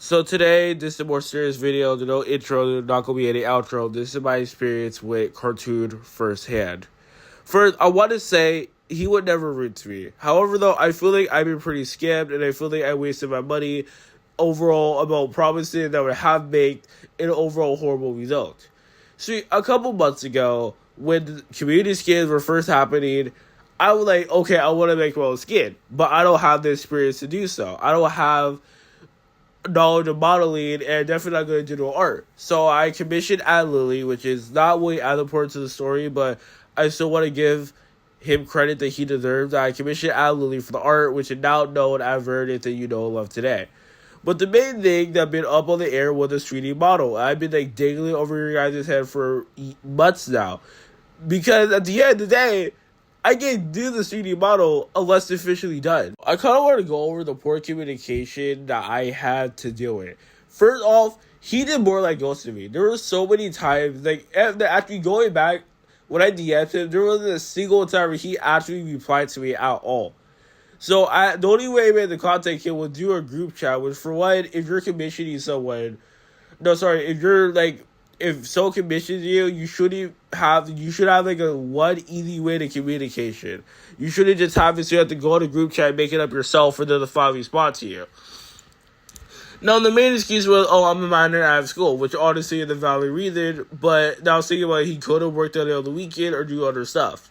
So today, this is a more serious video. There's no intro, there's not going to be any outro. This is my experience with Cartoon firsthand. First, I want to say, he would never root to me. However, though, I feel like I've been pretty scammed, and I feel like I wasted my money overall about promising that I would have made an overall horrible result. See, a couple months ago, when the community skins were first happening, I was like, okay, I want to make my own skin, but I don't have the experience to do so. I don't have knowledge of modeling and definitely not good at digital art. So I commissioned Ad Lily, which is not really as important to the story, but I still want to give him credit that he deserves. I commissioned Ad Lily for the art, which is now known as Verdict that you know and love today. But the main thing that been up on the air was a 3D model. I've been like dangling over your guys' head for months now. Because at the end of the day, I can't do the 3D model unless it's officially done. I kind of want to go over the poor communication that I had to deal with. First off, he did more like ghost to me. There were so many times, like, after going back, when I DM'd him, there wasn't a single time where he actually replied to me at all. So, the only way I made the contact him was do a group chat, which for one, if you're commissioning someone, if someone commissions you, you should have like a one easy way to communication. You shouldn't just have it so you have to go to group chat and make it up yourself for them to finally respond to you. Now, the main excuse was, I'm a minor out of school, which honestly is a valid reason, but now I was thinking about he could have worked on it on the weekend or do other stuff.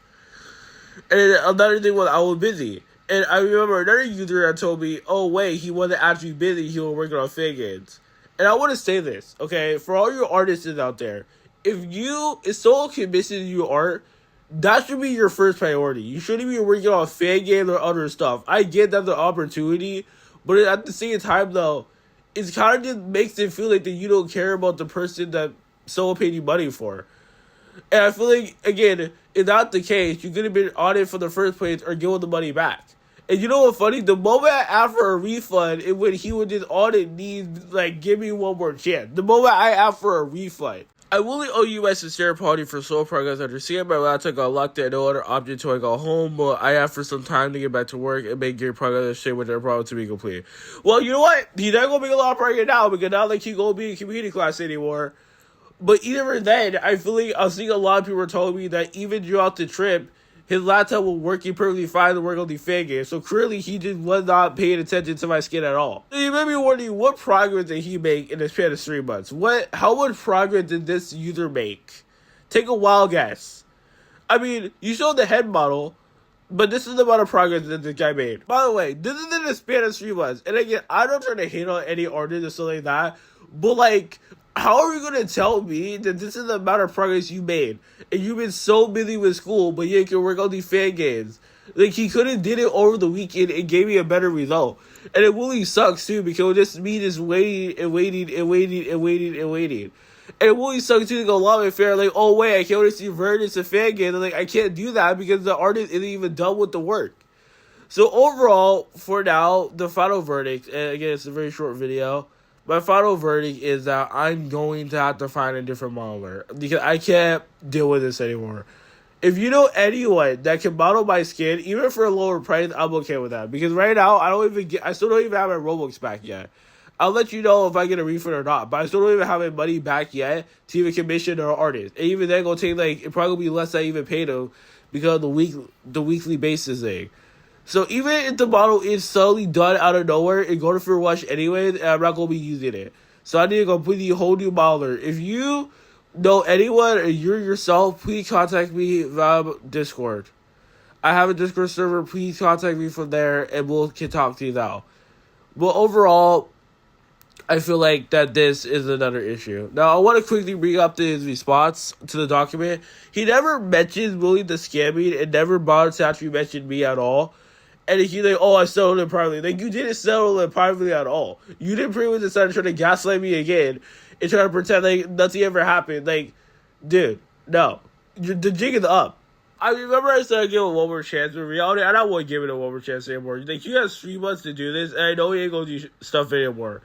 And another thing was I was busy. And I remember another user that told me, wait, he wasn't actually busy, he was working on fan games. And I want to say this, okay, for all your artists out there, if someone commissions you art, that should be your first priority. You shouldn't be working on fan games or other stuff. I get that the opportunity, but at the same time, though, it kind of just makes it feel like that you don't care about the person that someone paid you money for. And I feel like, again, if that's the case, you could have been on it for the first place or give the money back. And you know what's funny? The moment I asked for a refund, it when he would just on it needs, like, give me one more chance. The moment I asked for a refund. I really owe you my sincere apology for slow progress. I understand my laptop got locked at no other option until I got home, but I asked for some time to get back to work and make great progress and shit with their problem to be complete. Well, you know what? He's not going to make a lot of progress now because not like he's going to be in community class anymore. But even then, I feel like I was seeing a lot of people telling me that even throughout the trip, his laptop was working perfectly fine to work on the fan game. So clearly, he just was not paying attention to my skin at all. So you may be wondering, what progress did he make in the span of 3 months? How much progress did this user make? Take a wild guess. I mean, you showed the head model, but this is the amount of progress that this guy made. By the way, this is in the span of 3 months. And again, I don't try to hate on any artist or something like that, but like, how are you going to tell me that this is the amount of progress you made? And you've been so busy with school, but you can work on these fan games. Like, he could have did it over the weekend and gave me a better result. And it really sucks, too, because just me just waiting and waiting and waiting and waiting and waiting. And it really sucks, too, to go along with fair. Like, wait, I can only see verdicts and fan games. And, like, I can't do that because the artist isn't even done with the work. So, overall, for now, the final verdict, and again, it's a very short video. My final verdict is that I'm going to have to find a different modeler because I can't deal with this anymore. If you know anyone that can model my skin, even for a lower price, I'm okay with that. Because right now, I still don't even have my Robux back yet. I'll let you know if I get a refund or not, but I still don't even have my money back yet to even commission an artist. And even then, gonna take it probably be less than I even paid them because of the weekly basis thing. So even if the model is suddenly done out of nowhere and go to Free Rush anyways, I'm not going to be using it. So I need a completely whole new modeler. If you know anyone or you're yourself, please contact me via Discord. I have a Discord server. Please contact me from there and can talk to you now. But overall, I feel like that this is another issue. Now, I want to quickly bring up his response to the document. He never mentions willing to scam me and never bothered to actually mention me at all. And he's like, I settled it privately. Like, you didn't settle it privately at all. You didn't pretty much decide to try to gaslight me again and try to pretend like nothing ever happened. Like, dude, no. The jig is up. I remember I said I'd give it one more chance, but in reality, I don't want to give it a one more chance anymore. Like, you have 3 months to do this, and I know he ain't going to do stuff anymore.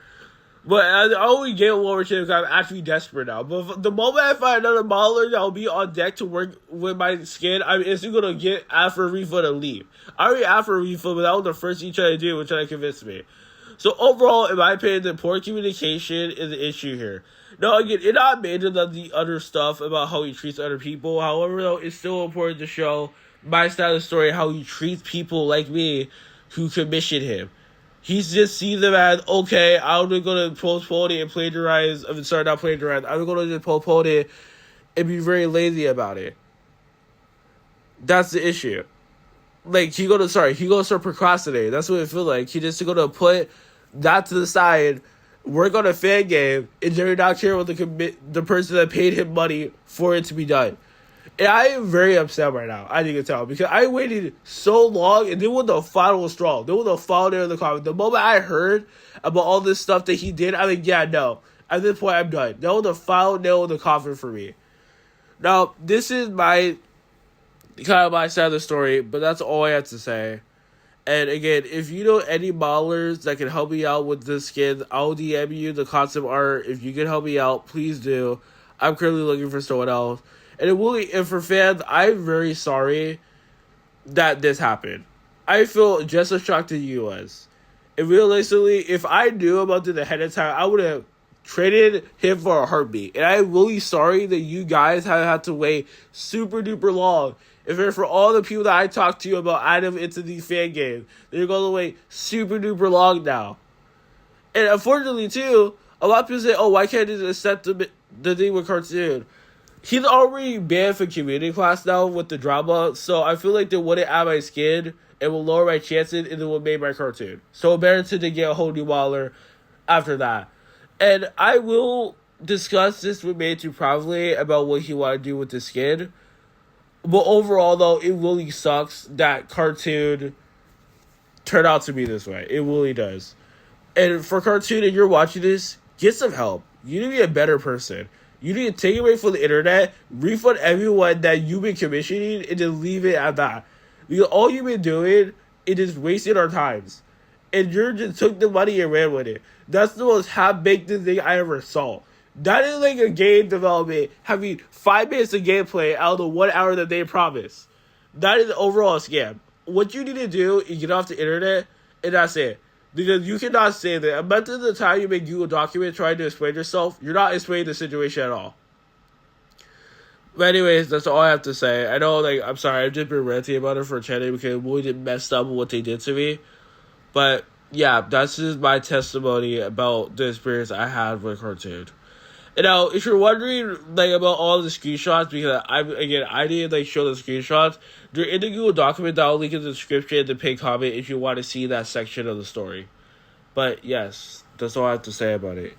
But I only gave it one more chance because I'm actually desperate now. But the moment I find another modeler that will be on deck to work with my skin, I'm instantly going to ask for a refund and leave. I already asked for a refund, but that was the first thing he tried to do, which tried to convince me. So overall, in my opinion, the poor communication is the issue here. Now, again, it not made of the other stuff about how he treats other people. However, though, it's still important to show my side of the story, how he treats people like me who commission him. He's just seen them as, okay, I'm going to postpone it and plagiarize. I mean, sorry, not plagiarize. I'm going to just postpone it and be very lazy about it. That's the issue. Like, he gonna start procrastinating. That's what it feels like. He just gonna put that to the side, work on a fan game, and then not care what the person that paid him money for it to be done. And I am very upset right now, as you can tell, because I waited so long, and then when the final straw, then when the final nail in the coffin, the moment I heard about all this stuff that he did, I'm like, yeah, no. At this point, I'm done. That was the final nail in the coffin for me. Now, this is my side of the story, but that's all I have to say. And again, if you know any modelers that can help me out with this skin, I'll DM you the concept art. If you can help me out, please do. I'm currently looking for someone else. And for fans, I'm very sorry that this happened. I feel just as shocked as you was. And realistically, if I knew about it ahead of time, I would have traded him for a heartbeat. And I'm really sorry that you guys have had to wait super duper long. If it's for all the people that I talked to about adding into these fan games, they're going to wait super duper long now. And unfortunately, too, a lot of people say, oh, why can't they accept the thing with Cartoon? He's already banned from community class now with the drama, so I feel like they wouldn't add my skin. It will lower my chances, and it will make my Cartoon. So better to get a whole new modeler after that. And I will discuss this with Mantu probably about what he want to do with the skin. But overall, though, it really sucks that Cartoon turned out to be this way. It really does. And for Cartoon, if you're watching this, get some help. You need to be a better person. You need to take it away from the internet, refund everyone that you've been commissioning, and then leave it at that. Because all you've been doing is just wasting our times. And you just took the money and ran with it. That's the most half-baked thing I ever saw. That is like a game development having 5 minutes of gameplay out of the 1 hour that they promised. That is overall a scam. What you need to do is get off the internet, and that's it. Because you cannot say that. Much of the time you make Google documents trying to explain yourself, you're not explaining the situation at all. But anyways, that's all I have to say. I know, I'm sorry, I've just been ranting about it for a channel because it really messed up with what they did to me. But, yeah, that's just my testimony about the experience I had with Cartoon. And now, if you're wondering, about all the screenshots, because I didn't, show the screenshots, they're in the Google document that I'll link in the description and the pinned comment if you want to see that section of the story. But, yes, that's all I have to say about it.